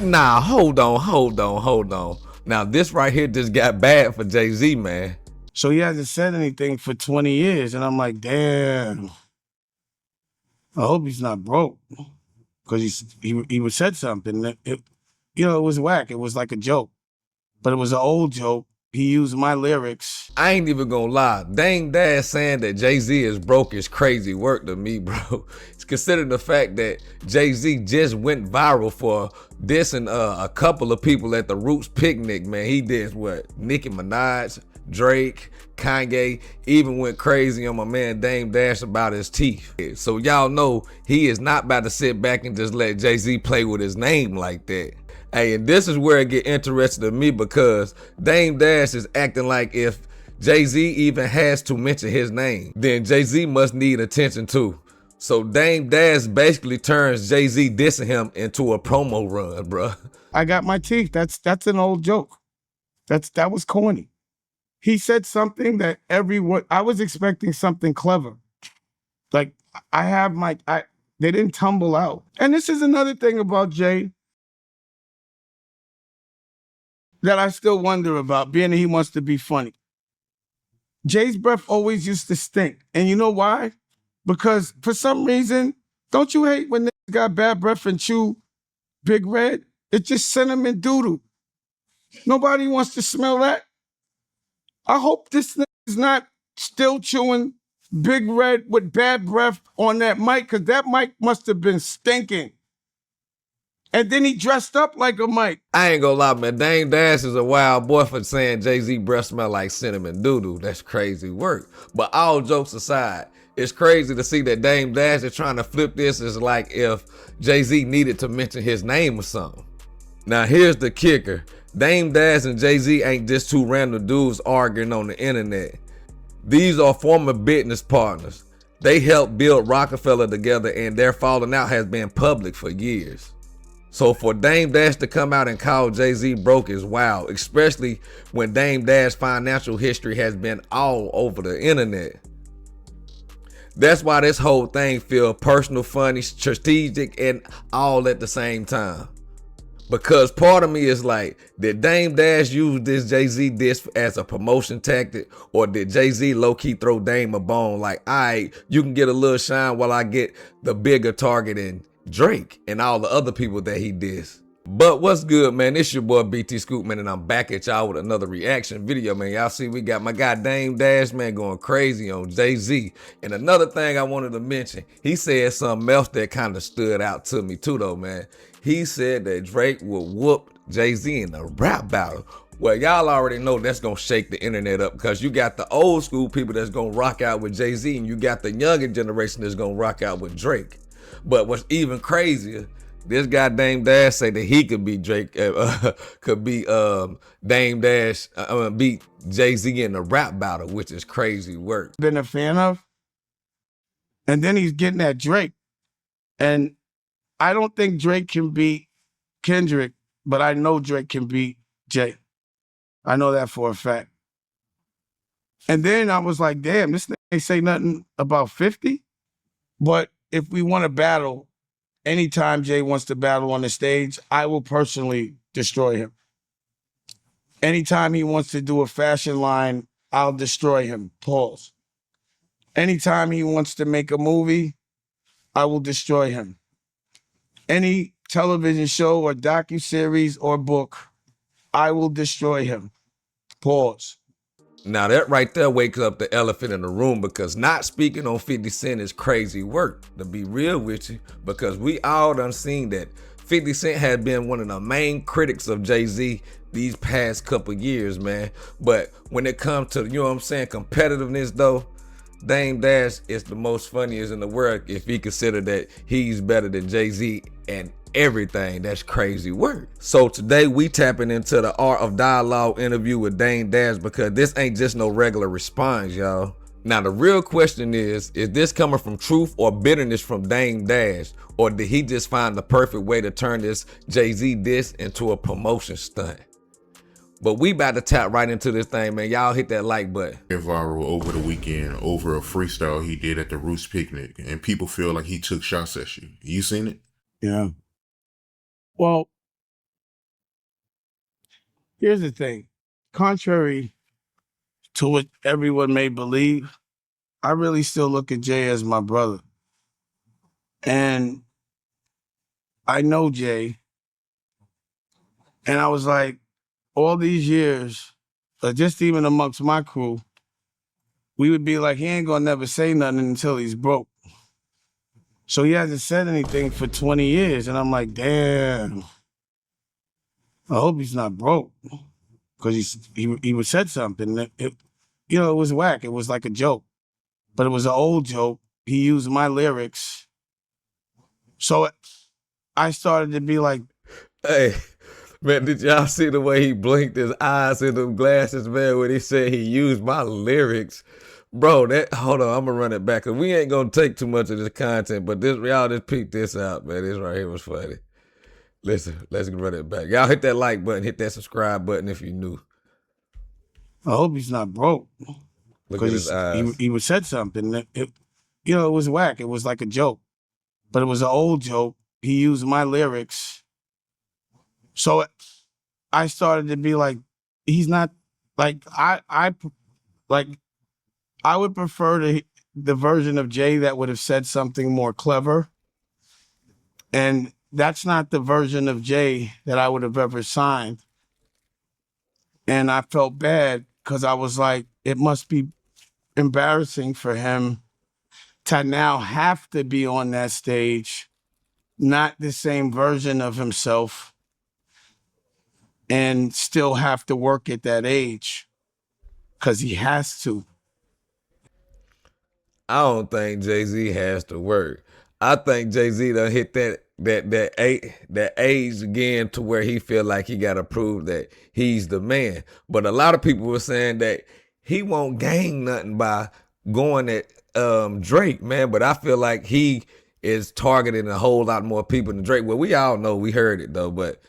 Nah, hold on. Now this right here just got bad for Jay-Z, man. So he hasn't said anything for 20 years. And I'm like, damn, I hope he's not broke. Because he said something. It was whack. It was like a joke. But it was an old joke. He used my lyrics. I ain't even gonna lie. Dame Dash saying that Jay-Z is broke is crazy work to me, bro. It's considering the fact that Jay-Z just went viral for dissing a couple of people at the Roots picnic, man. He did what? Nicki Minaj, Drake, Kanye, even went crazy on my man Dame Dash about his teeth. So y'all know he is not about to sit back and just let Jay-Z play with his name like that. Hey, and this is where it get interesting to me because Dame Dash is acting like if Jay-Z even has to mention his name, then Jay-Z must need attention too. So Dame Dash basically turns Jay-Z dissing him into a promo run, bro. I got my teeth. That's an old joke. That was corny. He said something that everyone, I was expecting something clever. Like they didn't tumble out. And this is another thing about Jay that I still wonder about, being that he wants to be funny. Jay's breath always used to stink. And you know why? Because for some reason, don't you hate when niggas got bad breath and chew Big Red? It's just cinnamon doodle. Nobody wants to smell that. I hope this nigga is not still chewing Big Red with bad breath on that mic, because that mic must have been stinking. And then he dressed up like a mic. I ain't gonna lie, man. Dame Dash is a wild boy for saying Jay-Z breath smell like cinnamon doodle. That's crazy work. But all jokes aside, it's crazy to see that Dame Dash is trying to flip this as like if Jay-Z needed to mention his name or something. Now here's the kicker. Dame Dash and Jay-Z ain't just two random dudes arguing on the internet. These are former business partners. They helped build Roc-A-Fella together and their falling out has been public for years. So for Dame Dash to come out and call Jay-Z broke is wild, especially when Dame Dash's financial history has been all over the internet. That's why this whole thing feels personal, funny, strategic, and all at the same time. Because part of me is like, did Dame Dash use this Jay-Z diss as a promotion tactic? Or did Jay-Z low-key throw Dame a bone like, all right, you can get a little shine while I get the bigger target in Drake and all the other people that he dissed? But what's good, man? It's your boy BT Scoop, man, and I'm back at y'all with another reaction video, man. Y'all see we got my guy Dame Dash, man, going crazy on Jay-Z. And another thing I wanted to mention, he said something else that kind of stood out to me too, though, man. He said that Drake would whoop Jay-Z in a rap battle. Well, y'all already know that's gonna shake the internet up because you got the old school people that's gonna rock out with Jay-Z and you got the younger generation that's gonna rock out with Drake. But what's even crazier, this guy Dame Dash say that he could be Drake, could be Dame Dash, beat Jay-Z in a rap battle, which is crazy work. Been a fan of. And then he's getting at Drake. And I don't think Drake can beat Kendrick, but I know Drake can beat Jay. I know that for a fact. And then I was like, damn, this thing ain't say nothing about 50. But if we want to battle, anytime Jay wants to battle on the stage, I will personally destroy him. Anytime he wants to do a fashion line, I'll destroy him. Pause. Anytime he wants to make a movie, I will destroy him. Any television show or docuseries or book, I will destroy him. Pause. Now that right there wakes up the elephant in the room, because not speaking on 50 Cent is crazy work, to be real with you, because we all done seen that 50 Cent had been one of the main critics of Jay-Z these past couple years, man. But when it comes to, you know what I'm saying, competitiveness though, Dame Dash is the most funniest in the world if he consider that he's better than Jay-Z and everything. That's crazy work. So today we tapping into the art of dialogue interview with Dame Dash, because this ain't just no regular response, y'all. Now the real question is this coming from truth or bitterness from Dame Dash, or did he just find the perfect way to turn this Jay-Z diss into a promotion stunt? But we about to tap right into this thing, man. Y'all hit that like button. Went viral over the weekend over a freestyle he did at the Roots picnic, and people feel like he took shots at you. You seen it? Yeah. Well, Here's the thing. Contrary to what everyone may believe, I really still look at Jay as my brother. And I know Jay. And I was like, all these years, just even amongst my crew, we would be like, he ain't gonna never say nothing until he's broke. So he hasn't said anything for 20 years. And I'm like, damn, I hope he's not broke. Because he would said something. It was whack. It was like a joke. But it was an old joke. He used my lyrics. So I started to be like, Hey, man, did y'all see the way he blinked his eyes in them glasses, man, when he said he used my lyrics? Bro, hold on, I'm gonna run it back, cause we ain't gonna take too much of this content, but y'all just peep this out, man. This right here was funny. Listen, let's run it back. Y'all hit that like button, hit that subscribe button if you new. I hope he's not broke. Look at his eyes. He would said something. It was whack. It was like a joke. But it was an old joke. He used my lyrics. So I started to be like, he's not like I would prefer the version of Jay that would have said something more clever. And that's not the version of Jay that I would have ever signed. And I felt bad because I was like, it must be embarrassing for him to now have to be on that stage, not the same version of himself, and still have to work at that age because he has to. I don't think Jay-Z has to work. I think Jay-Z done hit that age again to where he feel like he got to prove that he's the man. But a lot of people were saying that he won't gain nothing by going at Drake, man. But I feel like he is targeting a whole lot more people than Drake. Well, we all know, we heard it though, but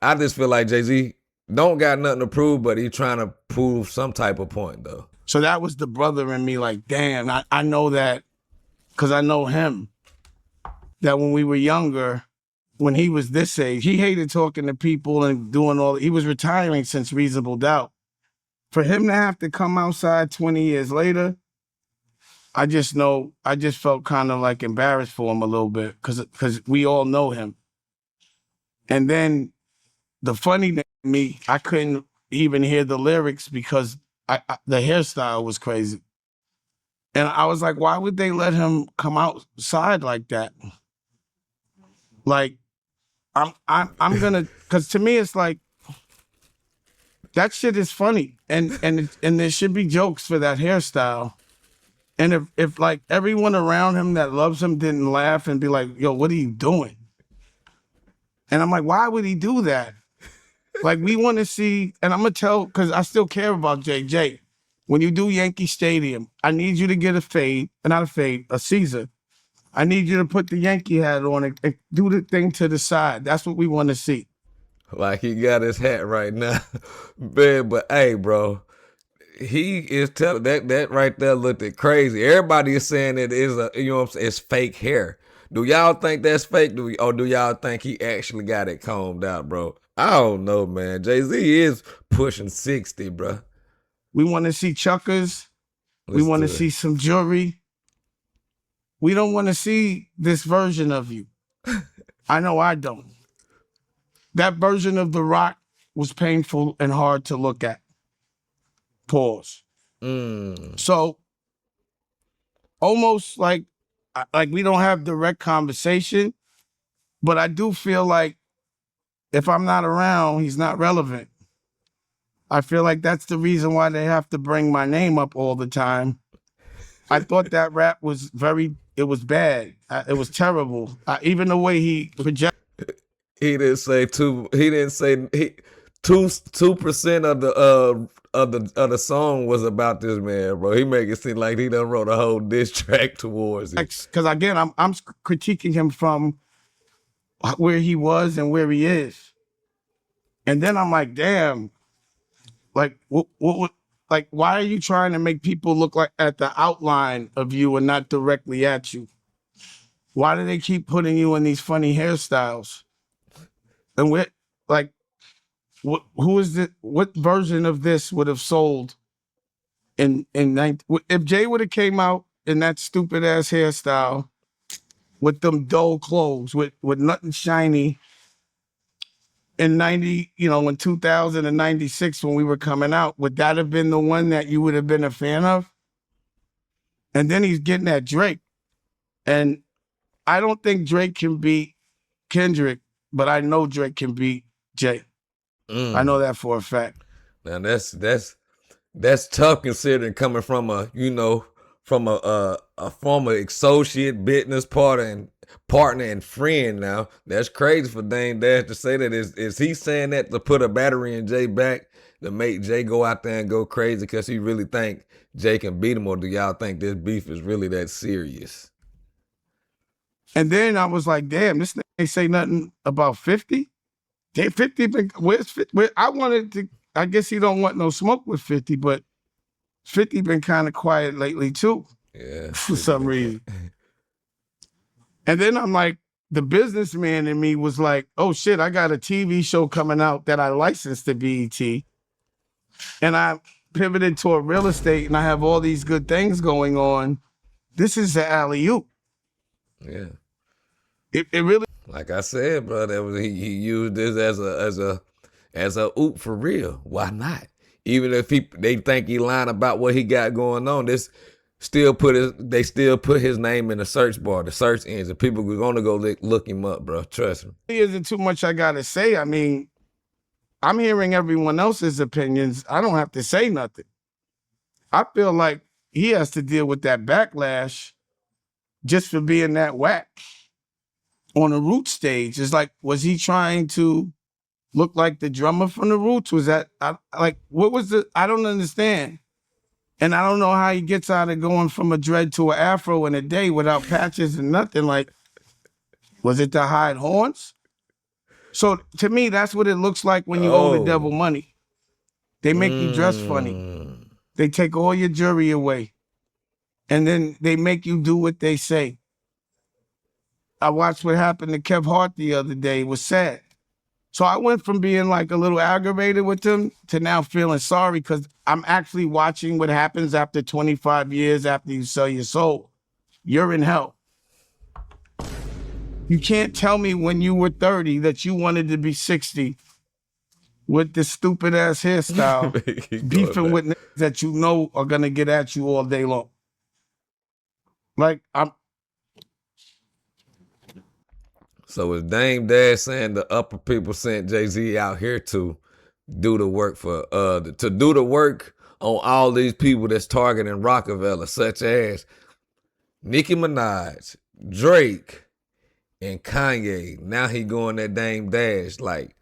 I just feel like Jay-Z don't got nothing to prove, but he trying to prove some type of point though. So that was the brother in me, like, damn, I know that because I know him. That when we were younger, when he was this age, he hated talking to people and doing he was retiring since Reasonable Doubt. For him to have to come outside 20 years later, I just felt kind of like embarrassed for him a little bit because we all know him. And then the funny thing to me, I couldn't even hear the lyrics because the hairstyle was crazy. And I was like, why would they let him come outside like that? Like, I'm gonna, because to me it's like that shit is funny, and there should be jokes for that hairstyle. And if like everyone around him that loves him didn't laugh and be like, yo, what are you doing? And I'm like, why would he do that? Like, we want to see, and I'm gonna tell, because I still care about JJ. When you do Yankee Stadium, I need you to get a Caesar. I need you to put the Yankee hat on and do the thing to the side. That's what we want to see. Like he got his hat right now. Man, but hey, bro, he is telling that right there looked it crazy. Everybody is saying it is it's fake hair. Do y'all think that's fake? Or do y'all think he actually got it combed out, bro? I don't know, man. Jay-Z is pushing 60, bro. We want to see chuckers. We want to see some jewelry. We don't want to see this version of you. I know I don't. That version of The Roc was painful and hard to look at. Pause. So almost like we don't have direct conversation, but I do feel like if I'm not around, he's not relevant. I feel like that's the reason why they have to bring my name up all the time. I thought that rap was it was bad. It was terrible. Even the way he projected. He didn't say 2%. He didn't say 2% of the song was about this man, bro. He make it seem like he done wrote a whole diss track towards it. Because again, I'm critiquing him from where he was and where he is, and then I'm like, damn, like what like why are you trying to make people look like at the outline of you and not directly at you? Why do they keep putting you in these funny hairstyles? And we're like, who is it? What version of this would have sold in 19, if Jay would have came out in that stupid ass hairstyle with them dull clothes with nothing shiny in 90, in 2096 when we were coming out, would that have been the one that you would have been a fan of? And then he's getting at Drake. And I don't think Drake can beat Kendrick, but I know Drake can beat Jay. I know that for a fact. Now that's tough considering coming from a former associate, business partner and friend. Now that's crazy for Dame Dash to say that. Is he saying that to put a battery in Jay back to make Jay go out there and go crazy because he really think Jay can beat him, or do y'all think this beef is really that serious? And then I was like, damn, this nigga ain't say nothing about 50. Damn, 50 been, where's 50? I guess he don't want no smoke with 50, but 50 been kind of quiet lately too. Yeah. For some reason. And then I'm like, the businessman in me was like, oh shit, I got a TV show coming out that I licensed to BET. And I pivoted toward real estate and I have all these good things going on. This is the alley-oop. Yeah. It really, like I said, bro, he used this as a oop for real. Why not? Even if they think he lying about what he got going on, they still put his name in the search bar, the search engine. People are gonna go look him up, bro. Trust me. There isn't too much I gotta say. I mean, I'm hearing everyone else's opinions. I don't have to say nothing. I feel like he has to deal with that backlash just for being that whack on the Roots stage. It's like, was he trying to look like the drummer from the Roots? Was that what was I don't understand. And I don't know how he gets out of going from a dread to an afro in a day without patches and nothing. Like, was it to hide horns? So to me, that's what it looks like when you owe the devil money. They make you dress funny. They take all your jewelry away. And then they make you do what they say. I watched what happened to Kev Hart the other day. It was sad. So I went from being like a little aggravated with him to now feeling sorry because I'm actually watching what happens after 25 years after you sell your soul. You're in hell. You can't tell me when you were 30 that you wanted to be 60 with this stupid ass hairstyle, beefing with niggas that you know are gonna get at you all day long. Like, So is Dame Dash saying the upper people sent Jay-Z out here to do the work to do the work on all these people that's targeting Roc-A-Fella, such as Nicki Minaj, Drake, and Kanye? Now he going that Dame Dash. Like,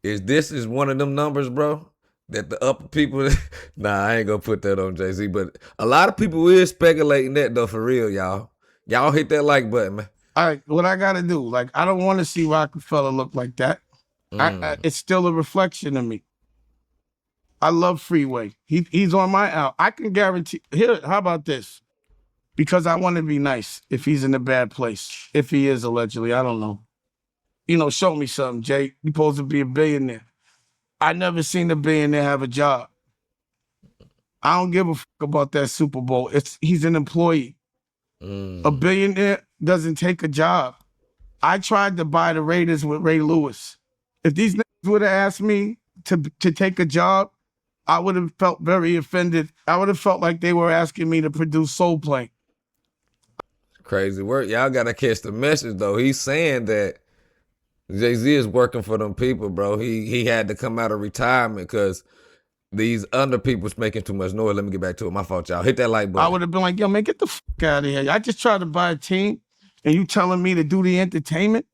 is one of them numbers, bro? That the upper people, nah, I ain't gonna put that on Jay-Z, but a lot of people is speculating that though, for real, y'all. Y'all hit that like button, man. All right, what I gotta do? Like, I don't want to see Roc-A-Fella look like that. It's still a reflection of me. I love Freeway. He's on my album. I can guarantee. Here, how about this? Because I want to be nice. If he's in a bad place, if he is allegedly, I don't know. Show me something, Jay. You're supposed to be a billionaire. I never seen a billionaire have a job. I don't give a fuck about that Super Bowl. He's an employee. A billionaire doesn't take a job. I tried to buy the Raiders with Ray Lewis. If these niggas would have asked me to take a job, I would have felt very offended. I would have felt like they were asking me to produce Soul Plane. Crazy work. Y'all gotta catch the message though. He's saying that Jay-Z is working for them people, bro. He had to come out of retirement because these under people's making too much noise. Let me get back to it. My fault, y'all. Hit that like button. I would have been like, yo, man, get the fuck out of here. I just tried to buy a team and you telling me to do the entertainment?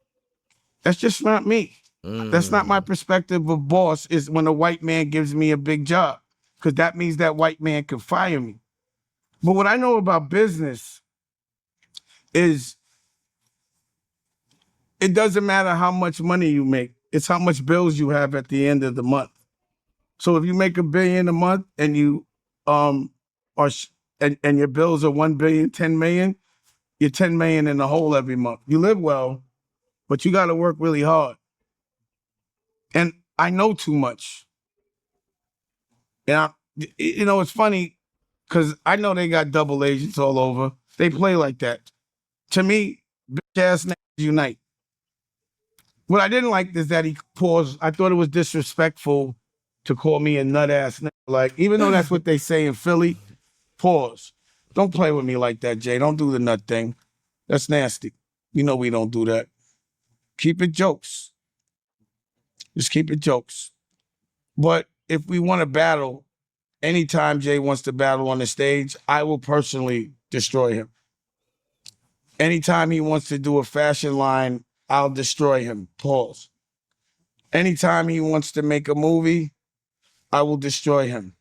That's just not me. That's not my perspective of boss, is when a white man gives me a big job, because that means that white man can fire me. But what I know about business is it doesn't matter how much money you make. It's how much bills you have at the end of the month. So if you make $1 billion a month and you and your bills are 1 billion, 10 million, you're 10 million in the hole every month. You live well, but you got to work really hard. And I know too much. And it's funny because I know they got double agents all over. They play like that. To me, bitch ass niggas unite. What I didn't like is that he paused. I thought it was disrespectful to call me a nut ass nigga. Like, even though that's what they say in Philly, pause. Don't play with me like that, Jay. Don't do the nut thing. That's nasty. You know we don't do that. Keep it jokes. Just keep it jokes. But if we want to battle, anytime Jay wants to battle on the stage, I will personally destroy him. Anytime he wants to do a fashion line, I'll destroy him. Pause. Anytime he wants to make a movie, I will destroy him.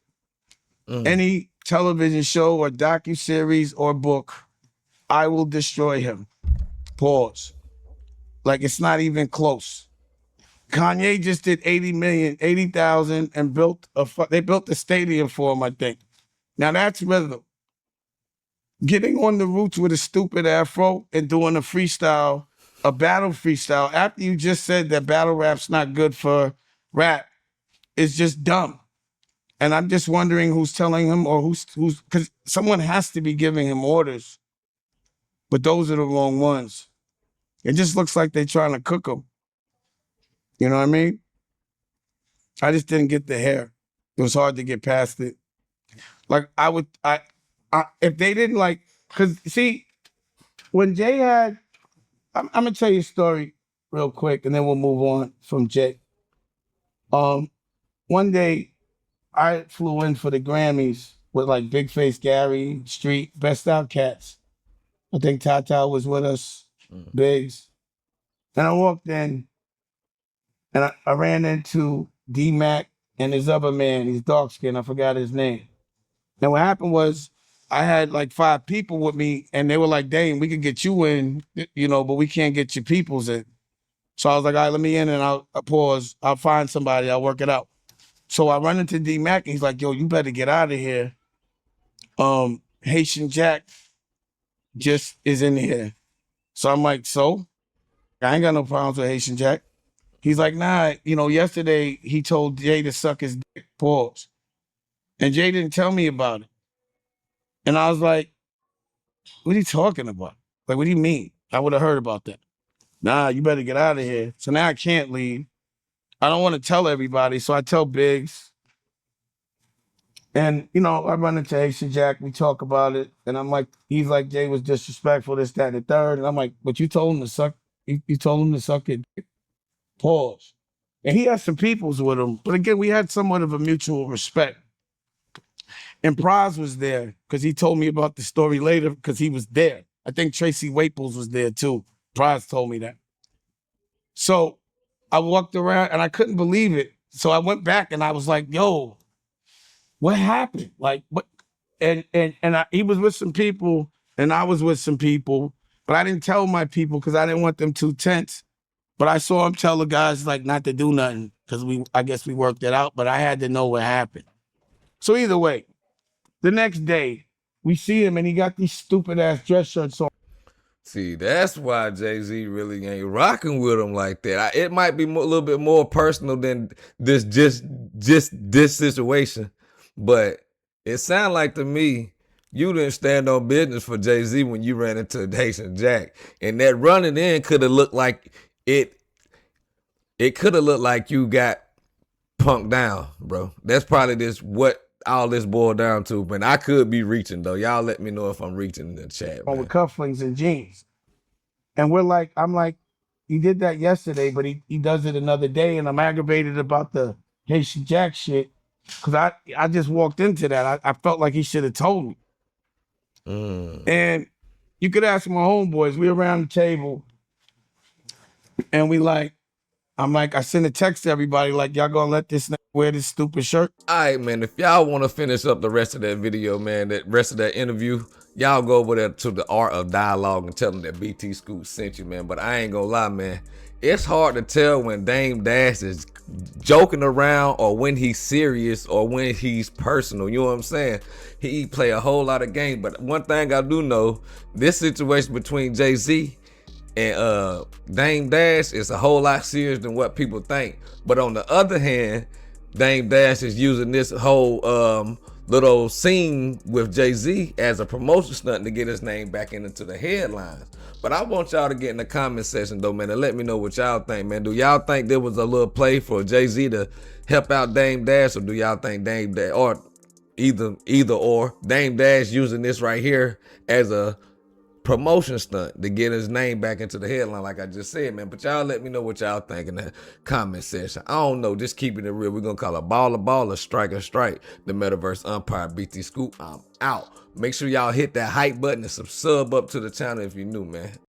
Any television show or docuseries or book, I will destroy him. Pause. Like, it's not even close. Kanye just did 80,000 and they built a stadium for him, I think. Now that's rhythm. Getting on the roots with a stupid afro and doing a freestyle, a battle freestyle, after you just said that battle rap's not good for rap, is just dumb. And I'm just wondering who's telling him, or who's because someone has to be giving him orders. But those are the wrong ones. It just looks like they're trying to cook him. You know what I mean? I just didn't get the hair. It was hard to get past it. Like, if they didn't like, because see, when Jay had, I'm gonna tell you a story real quick, and then we'll move on from Jay. One day, I flew in for the Grammys with like Big Face Gary, Street, Best Out Cats. I think Tata was with us, Biggs. And I walked in, and I ran into D-Mac and his other man, he's dark skinned, I forgot his name. And what happened was, I had like 5 people with me, and they were like, dang, we could get you in, but we can't get your peoples in. So I was like, all right, let me in, and I'll pause. I'll find somebody, I'll work it out. So I run into D-Mac, and he's like, yo, you better get out of here. Haitian Jack just is in here. So I'm like, so? I ain't got no problems with Haitian Jack. He's like, nah, yesterday he told Jay to suck his dick, pause. And Jay didn't tell me about it. And I was like, what are you talking about? Like, what do you mean? I would have heard about that. Nah, you better get out of here. So now I can't leave. I don't want to tell everybody, so I tell Biggs. And, I run into Haitian Jack, we talk about it, and I'm like, he's like, Jay was disrespectful, this, that, and the third. And I'm like, but you told him to suck, you told him to suck it. Pause. And he had some peoples with him. But again, we had somewhat of a mutual respect. And Praz was there, because he told me about the story later, because he was there. I think Tracy Waples was there too. Praz told me that. So I walked around and I couldn't believe it. So I went back and I was like, yo, what happened? Like, what? He was with some people and I was with some people, but I didn't tell my people because I didn't want them too tense. But I saw him tell the guys like not to do nothing because I guess we worked it out, but I had to know what happened. So either way, the next day we see him and he got these stupid ass dress shirts on. See, that's why Jay-Z really ain't rocking with him like that. It might be a little bit more personal than just this situation, but it sounded like to me you didn't stand on business for Jay-Z when you ran into Haitian Jack, and that running in could have looked like it could have looked like you got punked down, bro. That's probably what all this boiled down to, but I could be reaching though. Y'all let me know if I'm reaching in the chat, man. With cufflinks and jeans. And I'm like, he did that yesterday, but he does it another day, and I'm aggravated about the Haitian Jack shit, because I just walked into that. I felt like he should have told me. And you could ask my homeboys, we around the table, and I sent a text to everybody like, y'all gonna let this nigga wear this stupid shirt? All right, man, if y'all want to finish up the rest of that video, man, that rest of that interview, y'all go over there to the Art of Dialogue and tell them that BT Scoop sent you, man. But I ain't gonna lie, man, it's hard to tell when Dame Dash is joking around or when he's serious or when he's personal. You know what I'm saying? He play a whole lot of games. But one thing I do know, this situation between Jay-Z And Dame Dash is a whole lot serious than what people think. But on the other hand, Dame Dash is using this whole little scene with Jay-Z as a promotion stunt to get his name back into the headlines. But I want y'all to get in the comment section though, man, and let me know what y'all think, man. Do y'all think there was a little play for Jay-Z to help out Dame Dash, or do y'all think Dame Dash, or either or Dame Dash using this right here as a promotion stunt to get his name back into the headline, like I just said, man? But y'all let me know what y'all think in the comment section. I don't know, just keeping it real. We're gonna call a baller, striker strike. The Metaverse Umpire, BT Scoop. I'm out. Make sure y'all hit that hype button and sub up to the channel if you're new, man.